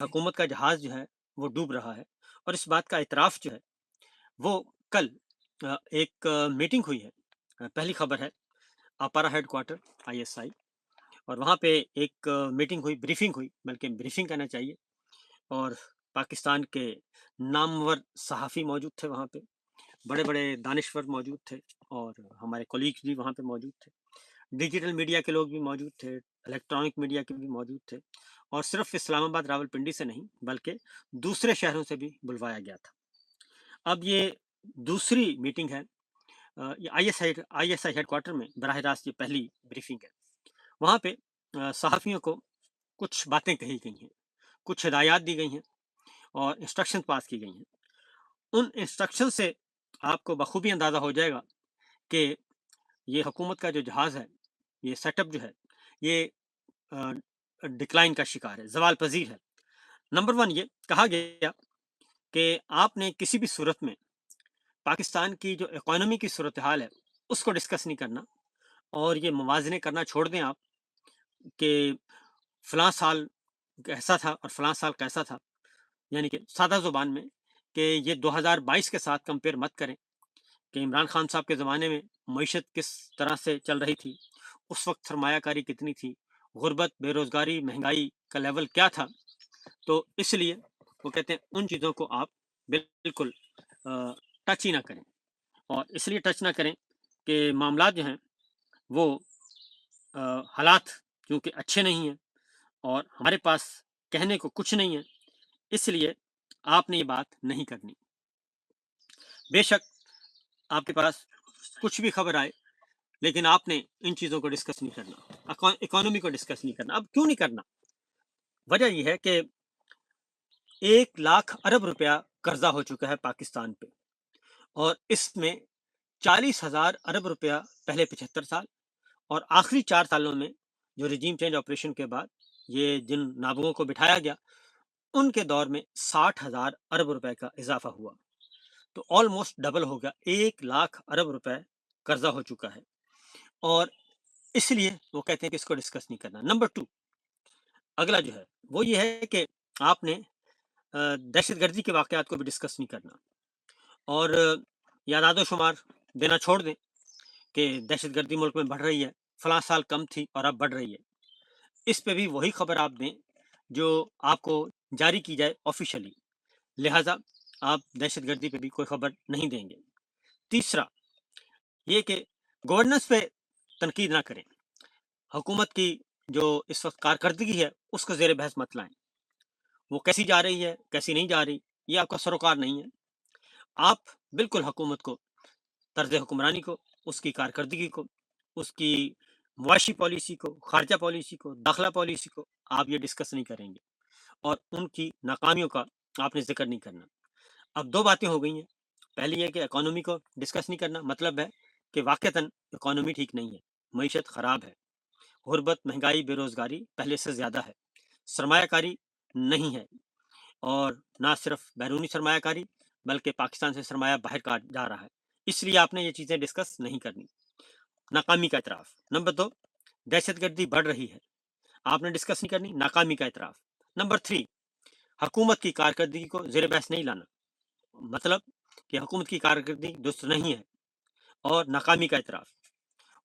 حکومت کا جہاز جو ہے وہ ڈوب رہا ہے، اور اس بات کا اعتراف جو ہے وہ کل ایک میٹنگ ہوئی ہے۔ پہلی خبر ہے اپارا ہیڈ کوارٹر ISI، اور وہاں پہ ایک میٹنگ ہوئی، بریفنگ ہوئی، بلکہ بریفنگ کہنا چاہیے، اور پاکستان کے نامور صحافی موجود تھے وہاں پہ، بڑے بڑے دانشور موجود تھے، اور ہمارے کولیگز بھی وہاں پہ موجود تھے، ڈیجیٹل میڈیا کے لوگ بھی موجود تھے، الیکٹرانک میڈیا کے بھی موجود تھے، اور صرف اسلام آباد راولپنڈی سے نہیں بلکہ دوسرے شہروں سے بھی بلوایا گیا تھا۔ اب یہ دوسری میٹنگ ہے، یہ ISI ہیڈ کوارٹر میں براہ راست یہ پہلی بریفنگ ہے۔ وہاں پہ صحافیوں کو کچھ باتیں کہی گئی ہیں، کچھ ہدایات دی گئی ہیں، اور انسٹرکشن پاس کی گئی ہیں۔ ان انسٹرکشن سے آپ کو بخوبی اندازہ ہو جائے گا کہ یہ حکومت کا جو جہاز ہے، یہ سیٹ اپ جو ہے، یہ ڈکلائن کا شکار ہے، زوال پذیر ہے۔ نمبر 1، یہ کہا گیا کہ آپ نے کسی بھی صورت میں پاکستان کی جو اکانومی کی صورتحال ہے اس کو ڈسکس نہیں کرنا، اور یہ موازنے کرنا چھوڑ دیں آپ کہ فلاں سال کیسا تھا اور فلاں سال کیسا تھا، یعنی کہ سادہ زبان میں کہ یہ 2022 کے ساتھ کمپیئر مت کریں کہ عمران خان صاحب کے زمانے میں معیشت کس طرح سے چل رہی تھی، اس وقت سرمایہ کاری کتنی تھی، غربت، بے روزگاری، مہنگائی کا لیول کیا تھا۔ تو اس لیے وہ کہتے ہیں ان چیزوں کو آپ بالکل ٹچ ہی نہ کریں، اور اس لیے ٹچ نہ کریں کہ معاملات جو ہیں وہ حالات کیونکہ اچھے نہیں ہیں، اور ہمارے پاس کہنے کو کچھ نہیں ہے، اس لیے آپ نے یہ بات نہیں کرنی۔ بے شک آپ کے پاس کچھ بھی خبر آئے، لیکن آپ نے ان چیزوں کو ڈسکس نہیں کرنا، اکانومی کو ڈسکس نہیں کرنا۔ اب کیوں نہیں کرنا؟ وجہ یہ ہے کہ 1,00,000 ارب روپیہ قرضہ ہو چکا ہے پاکستان پہ، اور اس میں 40,000 ارب روپیہ پہلے 75 سال اور آخری 4 سالوں میں جو رجیم چینج آپریشن کے بعد یہ جن نابغوں کو بٹھایا گیا ان کے دور میں 60,000 ارب روپے کا اضافہ ہوا، تو آلموسٹ ڈبل ہو گیا، 1,00,000 ارب روپے قرضہ ہو چکا ہے، اور اس لیے وہ کہتے ہیں کہ اس کو ڈسکس نہیں کرنا۔ نمبر 2، اگلا جو ہے وہ یہ ہے کہ آپ نے دہشت گردی کے واقعات کو بھی ڈسکس نہیں کرنا، اور یہ اعداد و شمار دینا چھوڑ دیں کہ دہشت گردی ملک میں بڑھ رہی ہے، فلاں سال کم تھی اور اب بڑھ رہی ہے۔ اس پہ بھی وہی خبر آپ دیں جو آپ کو جاری کی جائے آفیشلی، لہٰذا آپ دہشت گردی پہ بھی کوئی خبر نہیں دیں گے۔ تیسرا یہ کہ گورننس پہ تنقید نہ کریں، حکومت کی جو اس وقت کارکردگی ہے اس کو زیر بحث مت لائیں، وہ کیسی جا رہی ہے کیسی نہیں جا رہی یہ آپ کا سروکار نہیں ہے۔ آپ بالکل حکومت کو، طرز حکمرانی کو، اس کی کارکردگی کو، اس کی معاشی پالیسی کو، خارجہ پالیسی کو، داخلہ پالیسی کو آپ یہ ڈسکس نہیں کریں گے، اور ان کی ناکامیوں کا آپ نے ذکر نہیں کرنا۔ اب 2 باتیں ہو گئی ہیں، پہلی یہ کہ اکانومی کو ڈسکس نہیں کرنا، مطلب ہے کہ واقعتاً اکانومی ٹھیک نہیں ہے، معیشت خراب ہے، غربت، مہنگائی، بے روزگاری پہلے سے زیادہ ہے، سرمایہ کاری نہیں ہے، اور نہ صرف بیرونی سرمایہ کاری بلکہ پاکستان سے سرمایہ باہر کا جا رہا ہے، اس لیے آپ نے یہ چیزیں ڈسکس نہیں کرنی۔ ناکامی کا اعتراف۔ نمبر 2، دہشت گردی بڑھ رہی ہے، آپ نے ڈسکس نہیں کرنی، ناکامی کا اعتراف۔ نمبر 3، حکومت کی کارکردگی کو زیر بحث نہیں لانا، مطلب کہ حکومت کی کارکردگی درست نہیں ہے، اور ناکامی کا اعتراف۔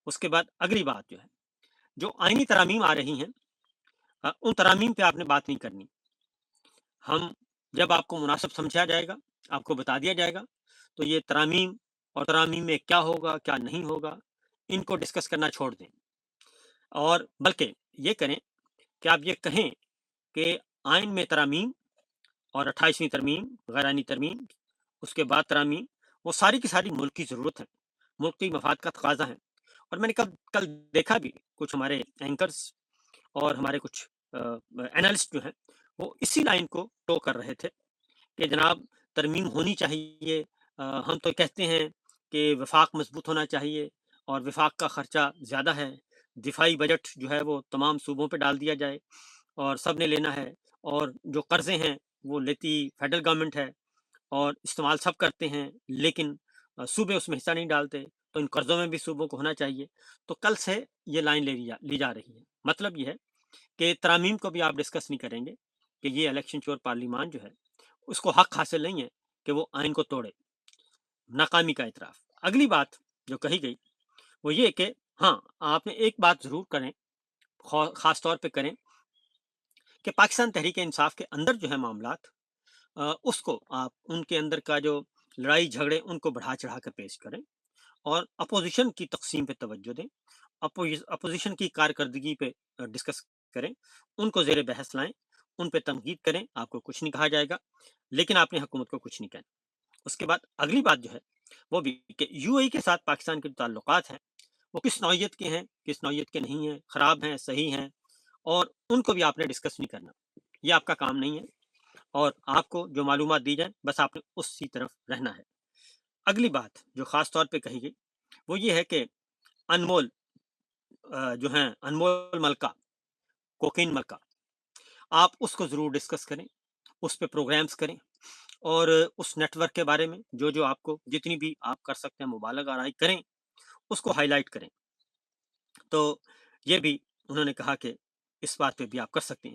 اس کے بعد اگلی بات جو ہے، جو آئینی ترامیم آ رہی ہیں ان ترامیم پہ آپ نے بات نہیں کرنی، ہم جب آپ کو مناسب سمجھا جائے گا، آپ کو بتا دیا جائے گا، تو یہ ترامیم اور ترامیم میں کیا ہوگا کیا نہیں ہوگا ان کو ڈسکس کرنا چھوڑ دیں، اور بلکہ یہ کریں کہ آپ یہ کہیں کہ آئین میں ترامیم اور 28ویں ترمیم، غیر آئینی ترمیم، اس کے بعد ترامیم، وہ ساری کی ساری ملک کی ضرورت ہے، ملک کی مفاد کا تقاضا ہے۔ اور میں نے کل دیکھا بھی کچھ ہمارے اینکرز اور ہمارے کچھ اینالسٹ جو ہیں وہ اسی لائن کو ٹو کر رہے تھے کہ جناب ترمیم ہونی چاہیے، ہم تو کہتے ہیں کہ وفاق مضبوط ہونا چاہیے، اور وفاق کا خرچہ زیادہ ہے، دفاعی بجٹ جو ہے وہ تمام صوبوں پہ ڈال دیا جائے اور سب نے لینا ہے، اور جو قرضے ہیں وہ لیتی فیڈرل گورنمنٹ ہے اور استعمال سب کرتے ہیں، لیکن صوبے اس میں حصہ نہیں ڈالتے، تو ان قرضوں میں بھی صوبوں کو ہونا چاہیے۔ تو کل سے یہ لائن لی جا رہی ہے، مطلب یہ ہے کہ ترامیم کو بھی آپ ڈسکس نہیں کریں گے، کہ یہ الیکشن چور پارلیمان جو ہے اس کو حق حاصل نہیں ہے کہ وہ آئین کو توڑے۔ ناکامی کا اعتراف۔ اگلی بات جو کہی گئی وہ یہ کہ ہاں آپ نے ایک بات ضرور کریں، خاص طور پہ کریں، کہ پاکستان تحریک انصاف کے اندر جو ہے معاملات، اس کو آپ ان کے اندر کا جو لڑائی جھگڑے ان کو بڑھا چڑھا کر پیش کریں اور اپوزیشن کی تقسیم پہ توجہ دیں، اپوزیشن کی کارکردگی پہ ڈسکس کریں، ان کو زیر بحث لائیں، ان پہ تنقید کریں، آپ کو کچھ نہیں کہا جائے گا، لیکن آپ نے حکومت کو کچھ نہیں کہنا۔ اس کے بعد اگلی بات جو ہے وہ بھی کہ یو اے کے ساتھ پاکستان کے جو تعلقات ہیں وہ کس نوعیت کے ہیں، کس نوعیت کے نہیں ہیں، خراب ہیں، صحیح ہیں، اور ان کو بھی آپ نے ڈسکس نہیں کرنا، یہ آپ کا کام نہیں ہے، اور آپ کو جو معلومات دی جائیں بس آپ نے اسی طرف رہنا ہے۔ اگلی بات جو خاص طور پہ کہی گئی وہ یہ ہے کہ انمول جو ہیں انمول ملکہ، کوکین ملکہ، آپ اس کو ضرور ڈسکس کریں، اس پہ پروگرامز کریں، اور اس نیٹ ورک کے بارے میں جو جو آپ کو جتنی بھی آپ کر سکتے ہیں مبالغہ آرائی کریں، اس کو ہائی لائٹ کریں۔ تو یہ بھی انہوں نے کہا کہ اس بات پہ بھی آپ کر سکتے ہیں۔